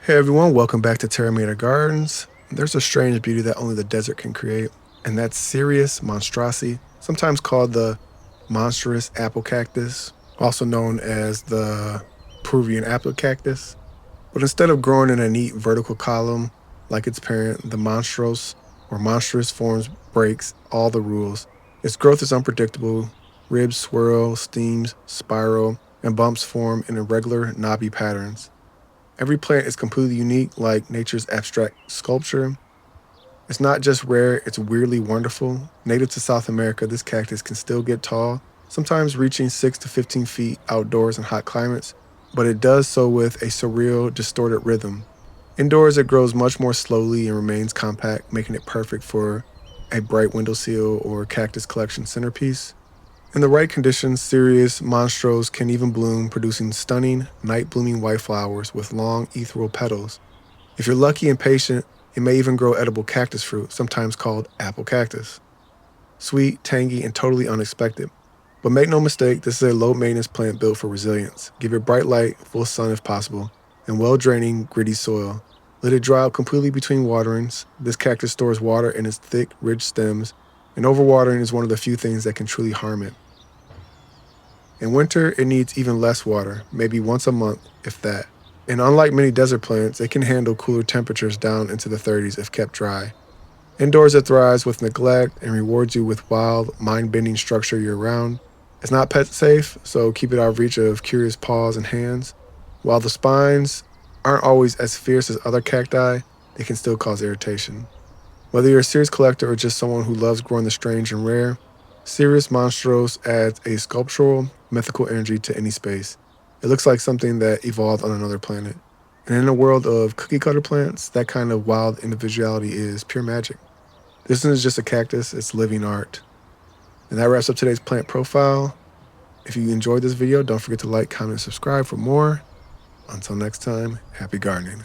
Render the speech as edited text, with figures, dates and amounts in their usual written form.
Hey everyone, welcome back to Terra Mater Gardens. There's a strange beauty that only the desert can create, and that's Cereus Monstrosus, sometimes called the monstrous apple cactus, also known as the Peruvian apple cactus. But instead of growing in a neat vertical column like its parent, the monstrous forms breaks all the rules. Its growth is unpredictable. Ribs swirl, steams, spiral, and bumps form in irregular, knobby patterns. Every plant is completely unique, like nature's abstract sculpture. It's not just rare, it's weirdly wonderful. Native to South America, this cactus can still get tall, sometimes reaching 6 to 15 feet outdoors in hot climates, but it does so with a surreal, distorted rhythm. Indoors, it grows much more slowly and remains compact, making it perfect for a bright windowsill or cactus collection centerpiece. In the right conditions, Cereus Monstrosus can even bloom, producing stunning, night-blooming white flowers with long, ethereal petals. If you're lucky and patient, it may even grow edible cactus fruit, sometimes called apple cactus. Sweet, tangy, and totally unexpected. But make no mistake, this is a low-maintenance plant built for resilience. Give it bright light, full sun if possible, and well-draining, gritty soil. Let it dry out completely between waterings. This cactus stores water in its thick, rich stems, and overwatering is one of the few things that can truly harm it. In winter, it needs even less water, maybe once a month, if that. And unlike many desert plants, it can handle cooler temperatures down into the 30s if kept dry. Indoors, it thrives with neglect and rewards you with wild, mind-bending structure year-round. It's not pet safe, so keep it out of reach of curious paws and hands. While the spines aren't always as fierce as other cacti, they can still cause irritation. Whether you're a serious collector or just someone who loves growing the strange and rare, Cereus Monstrosus adds a sculptural, mythical energy to any space. It looks like something that evolved on another planet. And in a world of cookie-cutter plants, that kind of wild individuality is pure magic. This isn't just a cactus, it's living art. And that wraps up today's plant profile. If you enjoyed this video, don't forget to like, comment, and subscribe for more. Until next time, happy gardening.